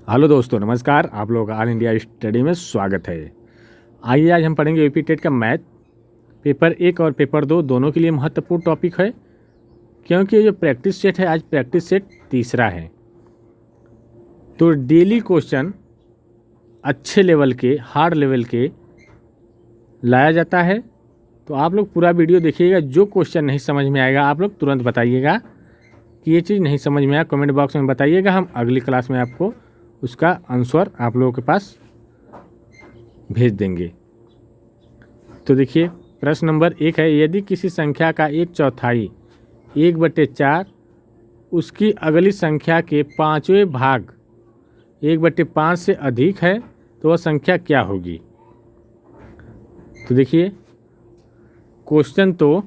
Hello दोस्तों, नमस्कार। आप लोगों का ऑल इंडिया स्टडी में स्वागत है। आइए आज हम पढ़ेंगे यूपी टेट का मैथ पेपर 1 और पेपर 2 दोनों के लिए महत्वपूर्ण टॉपिक है, क्योंकि ये जो प्रैक्टिस सेट है आज प्रैक्टिस सेट तीसरा है। तो डेली क्वेश्चन अच्छे लेवल के, हार्ड लेवल के लाया जाता है। तो आप लोग पूरा वीडियो देखिएगा। जो क्वेश्चन नहीं समझ में आएगा आप लोग तुरंत बताइएगा कि ये चीज़ नहीं समझ में आया, कमेंट बॉक्स में बताइएगा। हम अगली क्लास में आपको उसका आंसर आप लोगों के पास भेज देंगे। तो देखिए, प्रश्न नंबर 1 है, यदि किसी संख्या का 1/4 1/4 उसकी अगली संख्या के 5वें भाग 1/5 से अधिक है तो वह संख्या क्या होगी। तो देखिए, क्वेश्चन तो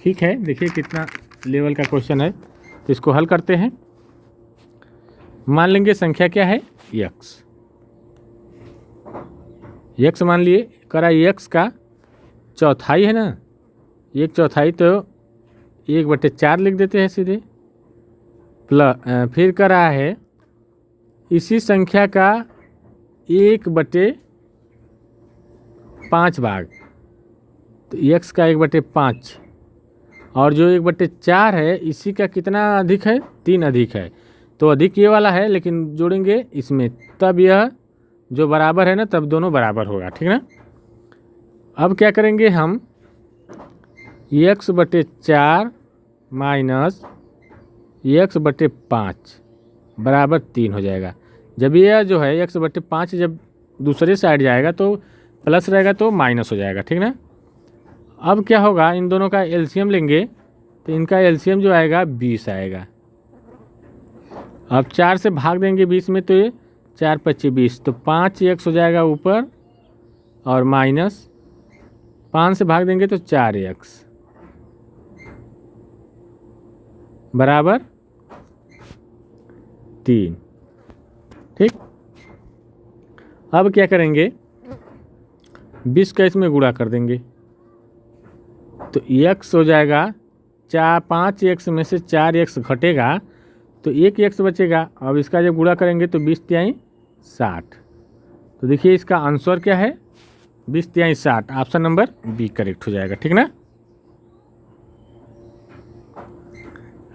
ठीक है, देखिए कितना लेवल का क्वेश्चन है। तो इसको हल करते हैं। मान लेंगे संख्या क्या है, यक्स मान लिए। करा यक्स का चौथाई है ना, 1/4 तो 1/4 लिख देते हैं सीधे। फिर करा है इसी संख्या का 1/5 भाग, तो यक्स का 1/5, और जो 1/4 है इसी का कितना अधिक है, 3 अधिक है। तो अधिक ये वाला है, लेकिन जोड़ेंगे इसमें, तब यह जो बराबर है ना, तब दोनों बराबर होगा, ठीक ना। अब क्या करेंगे हम, x/4 माइनस x/5 बराबर 3 हो जाएगा। जब यह जो है x/5 जब दूसरे साइड जाएगा तो प्लस रहेगा तो माइनस हो जाएगा, ठीक ना। अब क्या होगा, इन दोनों का एलसीएम लेंगे तो इनका एलसीएम जो आएगा 20 आएगा। अब 4 से भाग देंगे 20 में, तो ये 4×5 = 20, तो 5x हो जाएगा ऊपर, और माइनस 5 से भाग देंगे तो 4x बराबर 3। ठीक, अब क्या करेंगे, 20 का इसमें गुणा कर देंगे तो x हो जाएगा 5x में से 4x घटेगा तो 1x बचेगा। अब इसका जब गुणा करेंगे तो 20×3 = 60। तो देखिए इसका आंसर क्या है, 20×3 = 60। ऑप्शन नंबर बी करेक्ट हो जाएगा, ठीक ना।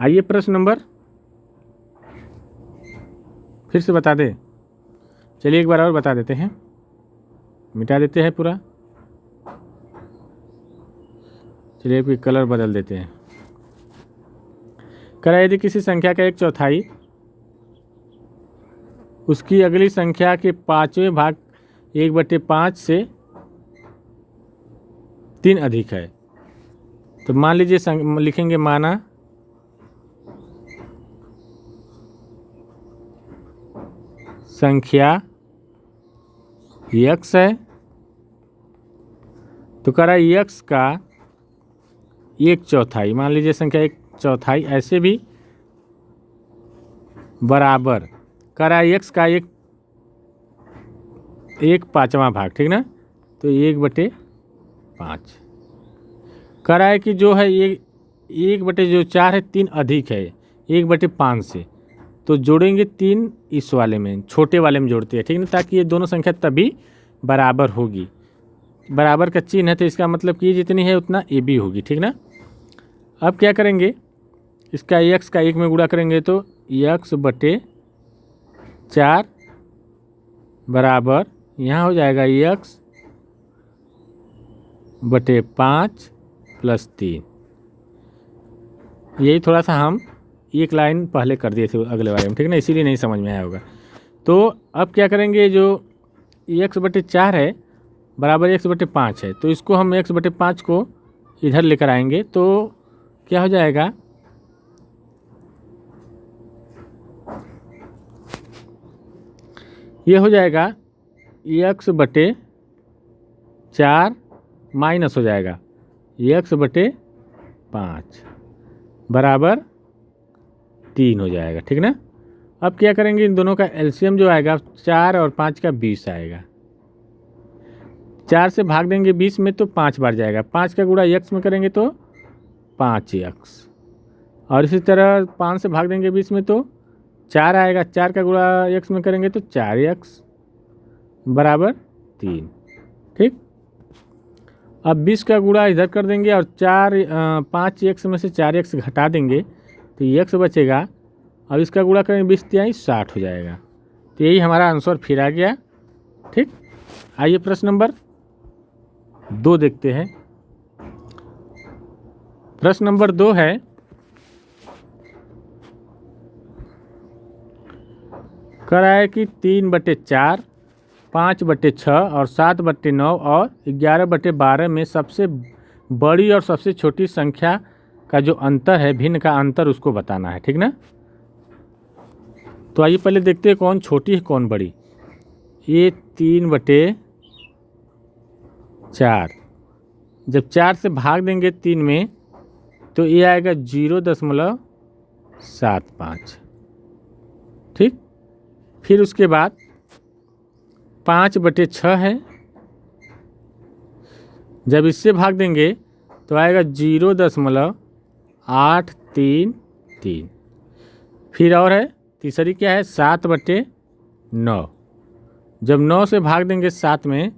आइए प्रश्न नंबर, फिर से बता दे, चलिए एक बार और बता देते हैं, मिटा देते हैं पूरा। चलिए कोई कलर बदल देते हैं। करा यदि किसी संख्या का 1/4 उसकी अगली संख्या के 5वें भाग 1/5 से 3 अधिक है, तो मान लीजिए लिखेंगे, माना संख्या x है, तो करा x का 1/4, मान लीजिए संख्या 1/4 ऐसे भी बराबर करा x का 1/5वां भाग, ठीक ना। तो 1/5 करा है कि जो है ये 1/4 है 3 अधिक है 1/5 से, तो जोड़ेंगे 3 इस वाले में, छोटे वाले में जोड़ते हैं, ठीक ना, ताकि ये दोनों संख्या तभी बराबर होगी। बराबर का चिन्ह है तो इसका मतलब कि ये जितनी है उतना ए बी होगी, ठीक ना। अब क्या करेंगे, इसका x का 1 में गुणा करेंगे तो x/4 बराबर यहाँ हो जाएगा x/5 + 3। यही थोड़ा सा हम एक लाइन पहले कर दिए थे अगले वाले में, ठीक ना, इसीलिए नहीं समझ में आया होगा। तो अब क्या करेंगे, जो x/4 है बराबर x/5 है, तो इसको हम x/5 को इधर लेकर आएंगे तो क्या हो जाएगा, ये हो जाएगा x/4 माइनस हो जाएगा x/5 बराबर 3 हो जाएगा, ठीक ना। अब क्या करेंगे, इन दोनों का एलसीएम जो आएगा 4 और 5 का 20 आएगा। 4 से भाग देंगे 20 में तो 5 बार जाएगा, 5 का गुणा x में करेंगे तो 5x, और इसी तरह 5 से भाग देंगे 20 में तो 4 आएगा, 4 का गुणा x में करेंगे तो 4x बराबर 3। ठीक, अब 20 का गुणा इधर कर देंगे और 5x में से 4x घटा देंगे तो x बचेगा। अब इसका गुणा करेंगे 20 तिहाई 60 हो जाएगा। तो यही हमारा आंसर फिर आ गया। ठीक, आइए प्रश्न नंबर 2 देखते हैं। प्रश्न नंबर 2 है, कह रहा है कि 3/4, 5/6 और 7/9 और 11/12 में सबसे बड़ी और सबसे छोटी संख्या का जो अंतर है, भिन्न का अंतर, उसको बताना है। ठीक ना, तो आइए पहले देखते हैं कौन छोटी है कौन बड़ी। ये 3/4, जब 4 से भाग देंगे 3 में तो ये आएगा 0.75। ठीक, फिर उसके बाद 5/6 है, जब इससे भाग देंगे तो आएगा 0.833। फिर और है तीसरी क्या है 7/9, जब 9 से भाग देंगे 7 में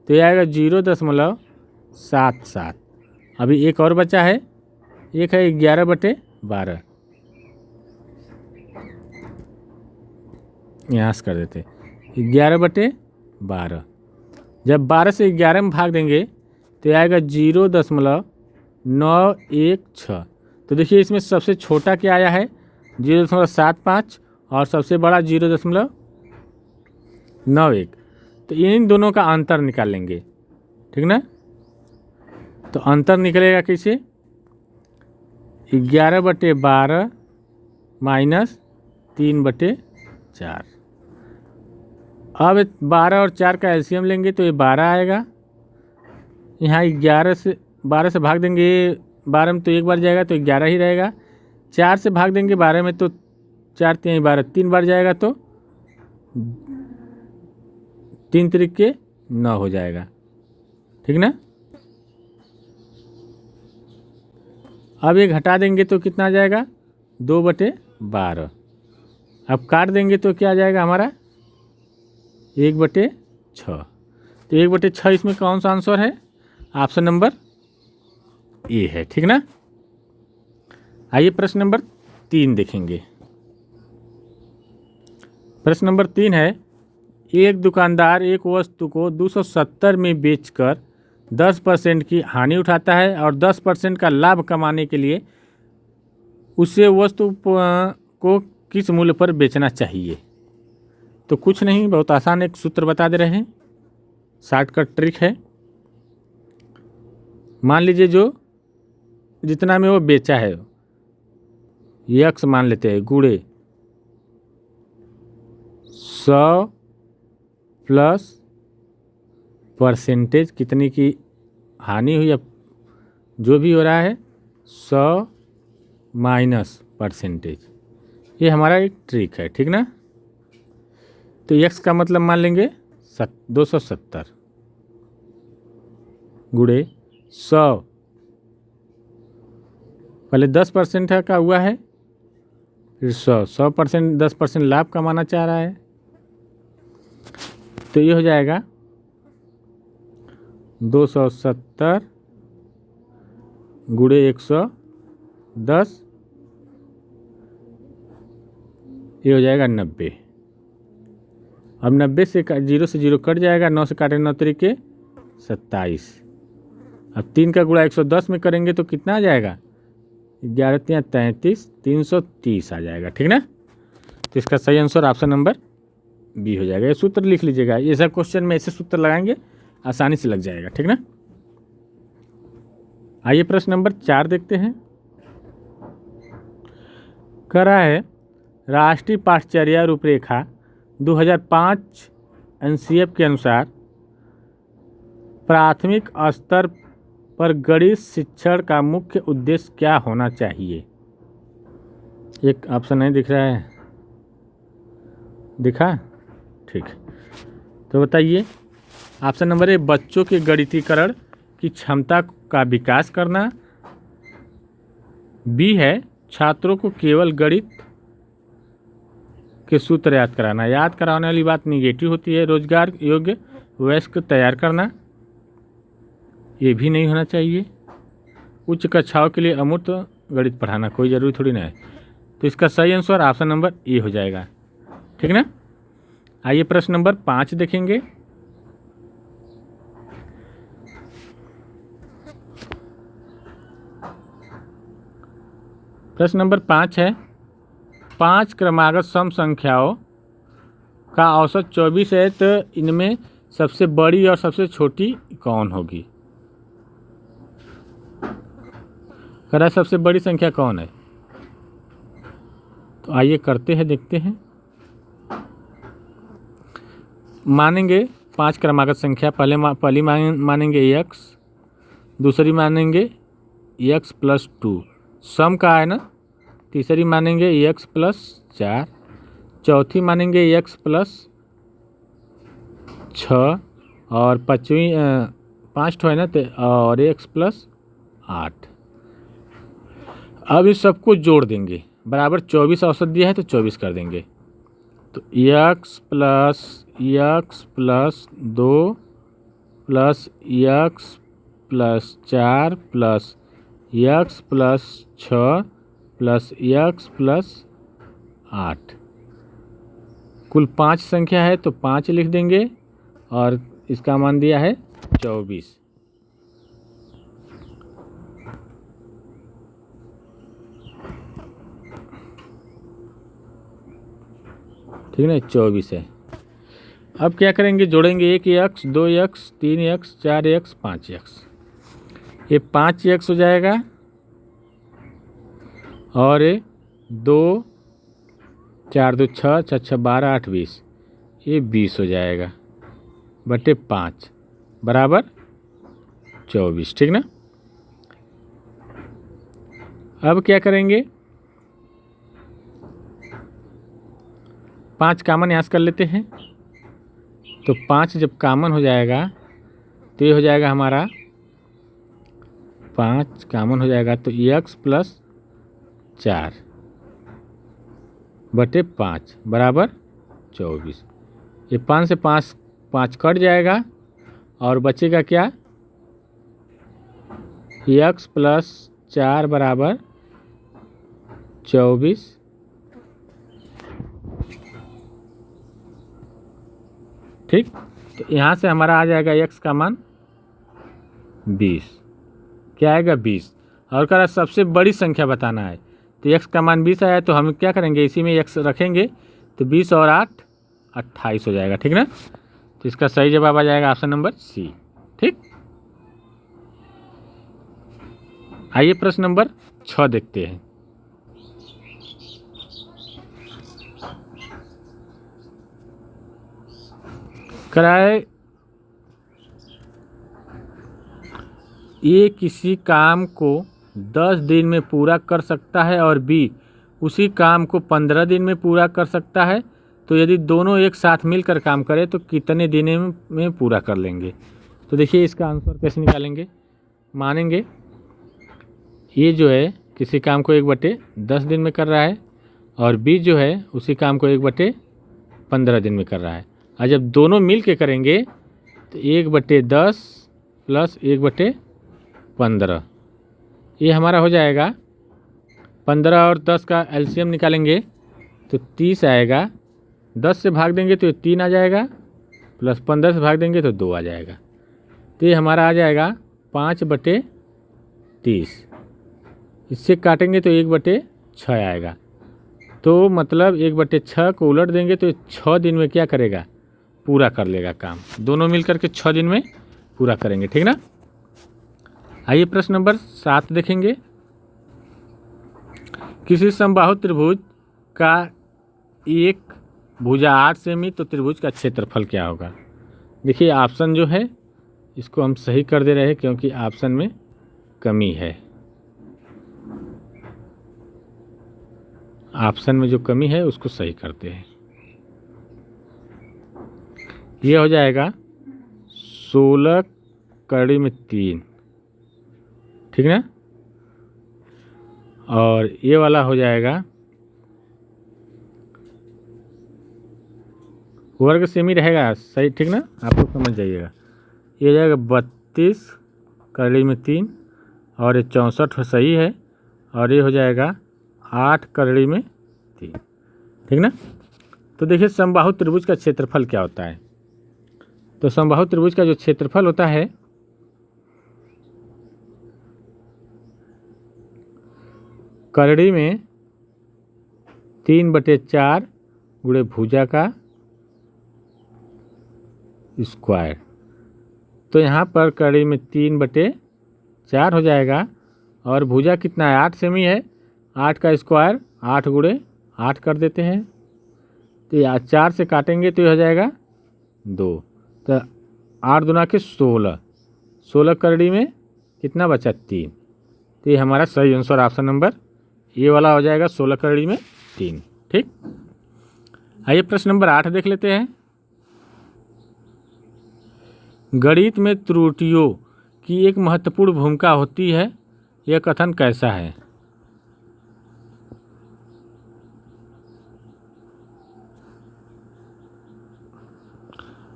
तो ये आएगा 0.77। अभी एक और बचा है, एक है 11/12, यहाँ से कर देते 11/12। जब 12 से 11 में भाग देंगे तो आएगा 0.916। तो देखिए इसमें सबसे छोटा क्या आया है 0.75 और सबसे बड़ा 0.91। तो इन दोनों का अंतर निकाल लेंगे। ठीक ना, तो अंतर निकलेगा कैसे, 11/12 माइनस 3/4। अब 12 और 4 का एलसीएम लेंगे तो ये 12 आएगा। यहाँ 12 से भाग देंगे 12 में तो एक बार जाएगा तो 11 ही रहेगा। 4 से भाग देंगे 12 में तो 4 3 12, 3 बार जाएगा तो 3 तरीके 9 हो जाएगा। ठीक ना, अब ये घटा देंगे तो कितना आ जाएगा 2/12। अब काट देंगे तो क्या आ जाएगा हमारा 1/6। तो 1/6 इसमें कौन सा आंसर है, ऑप्शन नंबर ए है। ठीक ना, आइए प्रश्न नंबर 3 देखेंगे। प्रश्न नंबर 3 है, एक दुकानदार एक वस्तु को 270 में बेचकर 10% की हानि उठाता है और 10% का लाभ कमाने के लिए उसे वस्तु को किस मूल्य पर बेचना चाहिए। तो कुछ नहीं, बहुत आसान एक सूत्र बता दे रहे हैं, शॉर्टकट ट्रिक है। मान लीजिए जो जितना में वो बेचा है x मान लेते हैं, गुणे 100 प्लस परसेंटेज कितनी की हानि हुई या जो भी हो रहा है 100 माइनस परसेंटेज, ये हमारा एक ट्रिक है। ठीक ना, तो x का मतलब मान लेंगे 270 गुणे 100, पहले 10% का हुआ है, फिर 100% 10% लाभ कमाना चाह रहा है, तो ये हो जाएगा 270 गुणे 110, ये हो जाएगा 90। अब 90 से 0 से 0 कट जाएगा, 9 से काटे 9 तरीके 27। अब 3 का गुणा 110 में करेंगे तो कितना आ जाएगा 11 3 33, 330 आ जाएगा। ठीक ना, तो इसका सही आंसर ऑप्शन नंबर बी हो जाएगा। ये सूत्र लिख लीजिएगा, ये सब क्वेश्चन में ऐसे सूत्र लगाएंगे आसानी से लग जाएगा। ठीक ना, आइए प्रश्न नंबर 4 देखते हैं। कह रहा है राष्ट्रीय पाठचर्या रूपरेखा 2005 एनसीएफ के अनुसार प्राथमिक स्तर पर गणित शिक्षण का मुख्य उद्देश्य क्या होना चाहिए। एक ऑप्शन नहीं दिख रहा है, दिखा, ठीक, तो बताइए। ऑप्शन नंबर ए, बच्चों के गणितीकरण की क्षमता का विकास करना। बी है छात्रों को केवल गणित के सूत्र याद कराना। याद कराने वाली बात निगेटिव होती है। रोजगार योग्य वयस्क तैयार करना, ये भी नहीं होना चाहिए। उच्च कक्षाओं के लिए अमूर्त गणित पढ़ाना, कोई ज़रूरी थोड़ी ना है। तो इसका सही आंसर ऑप्शन नंबर ए हो जाएगा। ठीक ना। आइए प्रश्न नंबर 5 देखेंगे। प्रश्न नंबर 5 है, 5 क्रमागत सम संख्याओं का औसत 24 है, तो इनमें सबसे बड़ी और सबसे छोटी कौन होगी? कह रहा है सबसे बड़ी संख्या कौन है। तो आइए करते हैं, देखते हैं। मानेंगे 5 क्रमागत संख्या। पहली मानेंगे x, दूसरी मानेंगे x प्लस 2, सम का है ना। तीसरी मानेंगे x प्लस 4, चौथी मानेंगे x प्लस 6, और पाँचवीं 5 है ना, तो और x प्लस 8। अब इस सबको जोड़ देंगे, बराबर 24 औसत दिया है तो 24 कर देंगे। तो x plus 2 plus x plus 4 plus x plus 6 plus x plus 8, कुल 5 संख्या है तो 5 लिख देंगे, और इसका मान दिया है 24। ठीक है, 24 है। अब क्या करेंगे, जोड़ेंगे 1x 2x 3x 4x 5x। ये 5x हो जाएगा, और 2 4 2 6 6 6 12 8 20, ये 20 हो जाएगा बटे 5 बराबर 24। ठीक ना। अब क्या करेंगे, 5 कामन यहाँ से कर लेते हैं। तो 5 जब कामन हो जाएगा तो ये हो जाएगा हमारा 5 कामन हो जाएगा, तो x प्लस 4 बटे 5 बराबर 24। ये 5 से 5 कट जाएगा, और बचेगा क्या, x प्लस 4 बराबर 24। ठीक, तो यहाँ से हमारा आ जाएगा x का मान 20। क्या आएगा, 20। और कह रहा सबसे बड़ी संख्या बताना है, तो x का मान 20 आया, तो हम क्या करेंगे, इसी में x रखेंगे, तो 20 और 8 28 हो जाएगा। ठीक ना। तो इसका सही जवाब आ जाएगा ऑप्शन नंबर सी। ठीक। आइए प्रश्न नंबर 6 देखते हैं। कराए, ए किसी काम को 10 दिन में पूरा कर सकता है और बी उसी काम को 15 दिन में पूरा कर सकता है, तो यदि दोनों एक साथ मिलकर काम करें तो कितने दिन में पूरा कर लेंगे। तो देखिए इसका आंसर कैसे निकालेंगे। मानेंगे ये जो है किसी काम को 1/10 दिन में कर रहा है, और बी जो है उसी काम को 1/15 दिन में कर रहा है। और जब दोनों मिल के करेंगे तो 1/10 प्लस 1/15, ये हमारा हो जाएगा 15 और 10 का एलसीएम निकालेंगे तो 30 आएगा। 10 से भाग देंगे तो 3 आ जाएगा, प्लस 15 से भाग देंगे तो 2 आ जाएगा। तो ये हमारा आ जाएगा 5/30। इससे काटेंगे तो 1/6 आएगा। तो मतलब 1/6 को उलट देंगे तो 6 दिन में क्या करेगा, पूरा कर लेगा काम। दोनों मिलकर के 6 दिन में पूरा करेंगे। ठीक ना। आइए प्रश्न नंबर 7 देखेंगे। किसी समबाहु त्रिभुज का एक भुजा 8 सेमी, तो त्रिभुज का क्षेत्रफल क्या होगा। देखिए ऑप्शन जो है इसको हम सही कर दे रहे हैं, क्योंकि ऑप्शन में कमी है। ऑप्शन में जो कमी है उसको सही करते हैं। ये हो जाएगा 16 कड़ी में 3। ठीक ना। और ये वाला हो जाएगा वर्ग सेम ही रहेगा, सही ठीक ना, आप लोग समझ जाइएगा। ये हो जाएगा 32 कड़ी में 3 और ये 64 सही है, और ये हो जाएगा 8 कड़ी में 3, ठीक ना। तो देखिए समबाहु त्रिभुज का क्षेत्रफल क्या होता है। तो समबाहु त्रिभुज का जो क्षेत्रफल होता है करड़ी में 3/4 गुणे भुजा का स्क्वायर। तो यहाँ पर कड़ी में 3/4 हो जाएगा, और भुजा कितना है 8 सेमी है, 8 का स्क्वायर 8 गुणे 8 कर देते हैं। तो या 4 से काटेंगे तो ये हो जाएगा 2, तो 8 दूना के 16, 16 करड़ी में कितना बचा 3। तो ये हमारा सही आंसर ऑप्शन नंबर ये वाला हो जाएगा, 16 करड़ी में 3, ठीक। आइए प्रश्न नंबर 8 देख लेते हैं। गणित में त्रुटियों की एक महत्वपूर्ण भूमिका होती है, यह कथन कैसा है।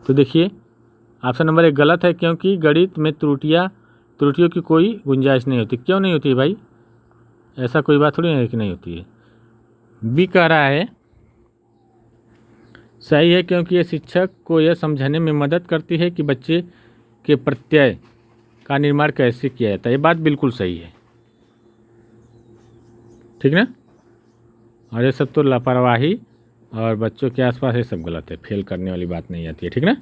तो देखिए ऑप्शन नंबर 1 गलत है, क्योंकि गणित में त्रुटियों की कोई गुंजाइश नहीं होती। क्यों नहीं होती है भाई, ऐसा कोई बात थोड़ी है कि नहीं होती है। बी कह रहा है सही है, क्योंकि ये शिक्षक को यह समझाने में मदद करती है कि बच्चे के प्रत्यय का निर्माण कैसे किया जाता है। ये बात बिल्कुल सही है, ठीक ना। और ये सब तो लापरवाही और बच्चों के आसपास ये सब गलत है, फेल करने वाली बात नहीं आती है, ठीक ना।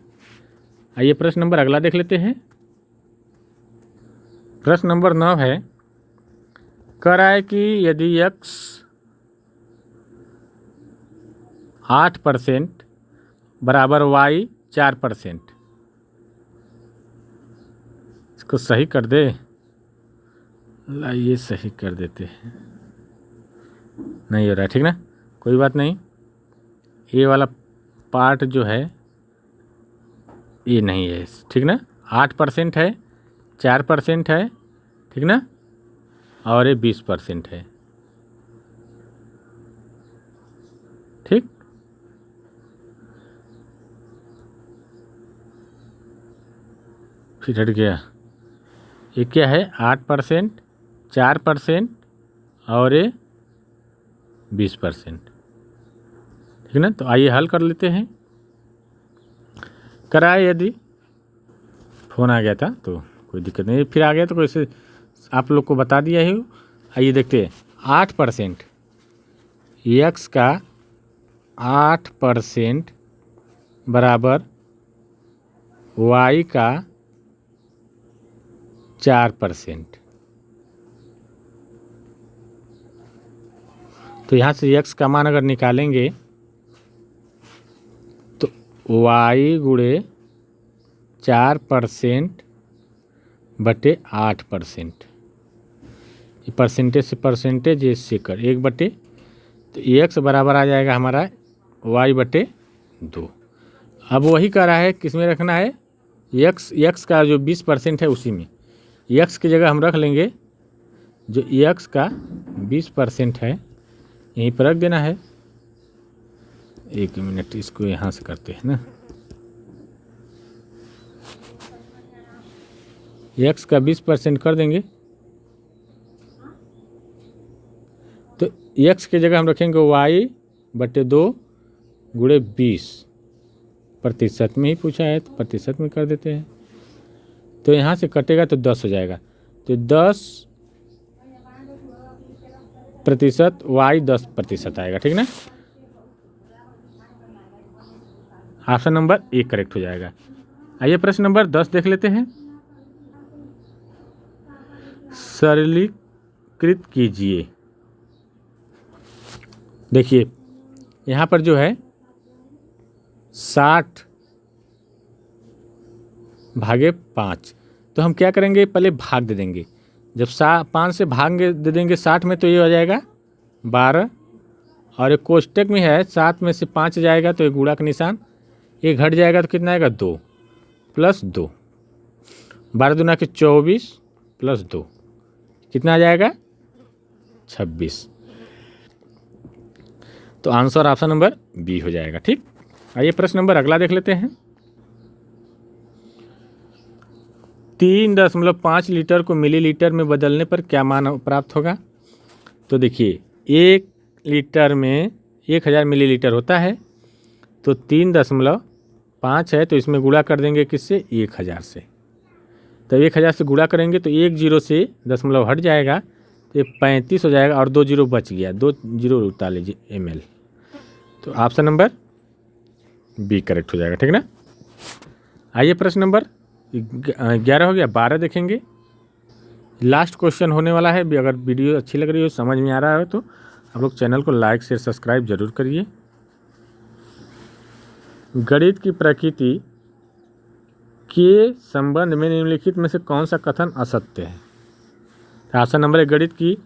आइए प्रश्न नंबर अगला देख लेते हैं। प्रश्न नंबर 9 है, कह रहा है कि यदि x 8% बराबर y 4%, इसको सही कर दे। लाइए सही कर देते हैं, नहीं हो रहा है, ठीक ना, कोई बात नहीं। ये वाला पार्ट जो है ये नहीं है, ठीक ना। 8% है, 4% है, ठीक ना, और ये 20% है, ठीक। फिर हट गया, ये क्या है 8%, 4% और ये 20%, ठीक ना। तो आइए हल कर लेते हैं। कराए यदि फ़ोन आ गया था तो कोई दिक्कत नहीं, फिर आ गया तो कैसे आप लोग को बता दिया ही। आइए देखते हैं 8% x का 8% बराबर y का 4%। तो यहाँ से x का मान अगर निकालेंगे तो y गुणे 4% बटे 8%, ये परसेंटेज से परसेंटेज ये से कर 1 बटे, तो x बराबर आ जाएगा हमारा y बटे 2। अब वही कह रहा है किस में रखना है, x का जो 20% है उसी में x की जगह हम रख लेंगे, जो x का 20% है यहीं पर रख देना है। 1 मिनट इसको यहाँ से करते हैं ना, x का 20% कर देंगे, तो x की जगह हम रखेंगे y बटे 2 गुणे 20%, में ही पूछा है तो प्रतिशत में कर देते हैं। तो यहाँ से कटेगा तो 10 हो जाएगा, तो 10% y 10% आएगा, ठीक ना। ऑप्शन नंबर 1 करेक्ट हो जाएगा। आइए प्रश्न नंबर 10 देख लेते हैं। सरलीकृत कीजिए। देखिए यहाँ पर जो है 60 भागे 5, तो हम क्या करेंगे पहले भाग दे देंगे। जब 5 से भाग दे देंगे 60 में तो ये हो जाएगा 12, और एक कोष्टक में है 7 में से 5 जाएगा तो ये गुणा का निशान, ये घट जाएगा तो कितना आएगा 2 प्लस 2, 12 दूना के 24 प्लस 2 कितना आ जाएगा 26। तो आंसर ऑप्शन नंबर बी हो जाएगा, ठीक। आइए प्रश्न नंबर अगला देख लेते हैं। 3.5 लीटर को मिलीलीटर में बदलने पर क्या मान प्राप्त होगा। तो देखिए 1 लीटर में 1000 मिलीलीटर होता है, तो 3.5 है तो इसमें गुणा कर देंगे किससे, 1000 से। तो 1000 से गुणा करेंगे तो 1 जीरो से दशमलव हट जाएगा तो ये 35 हो जाएगा और 2 जीरो बच गया, 2 जीरो उतार लीजिए ml। तो ऑप्शन नंबर बी करेक्ट हो जाएगा, ठीक ना। आइए प्रश्न नंबर 11 हो गया, 12 देखेंगे। लास्ट क्वेश्चन होने वाला है। अगर वीडियो अच्छी लग रही हो, समझ में आ रहा है तो आप लोग चैनल को लाइक शेयर सब्सक्राइब जरूर करिए। गणित की प्रकृति के संबंध में निम्नलिखित में से कौन सा कथन असत्य है। ऑप्शन नंबर 1, गणित की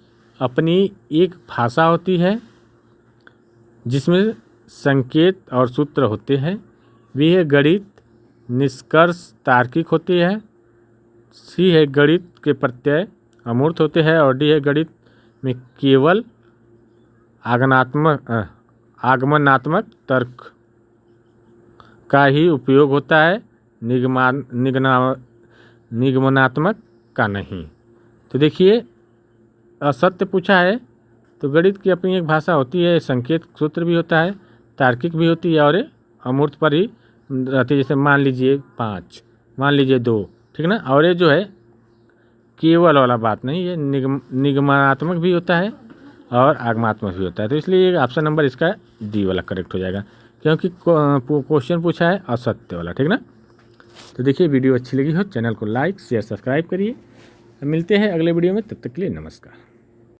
अपनी एक भाषा होती है जिसमें संकेत और सूत्र होते हैं। बी है, गणित निष्कर्ष तार्किक होती है। सी है, गणित के प्रत्यय अमूर्त होते हैं। और डी है, गणित में केवल आगमनात्मक तर्क का ही उपयोग होता है, निगमनात्मक का नहीं। तो देखिए असत्य पूछा है, तो गणित की अपनी एक भाषा होती है, संकेत सूत्र भी होता है, तार्किक भी होती है और अमूर्त पर ही रहती है। जैसे मान लीजिए 5, मान लीजिए 2, ठीक ना। और ये जो है केवल वाला बात नहीं, ये निगमनात्मक भी होता है और आगमात्मक भी होता है। तो इसलिए ऑप्शन नंबर इसका डी वाला करेक्ट हो जाएगा, क्योंकि क्वेश्चन पूछा है असत्य वाला, ठीक ना। तो देखिए वीडियो अच्छी लगी हो चैनल को लाइक शेयर सब्सक्राइब करिए। मिलते हैं अगले वीडियो में, तब तक के लिए नमस्कार।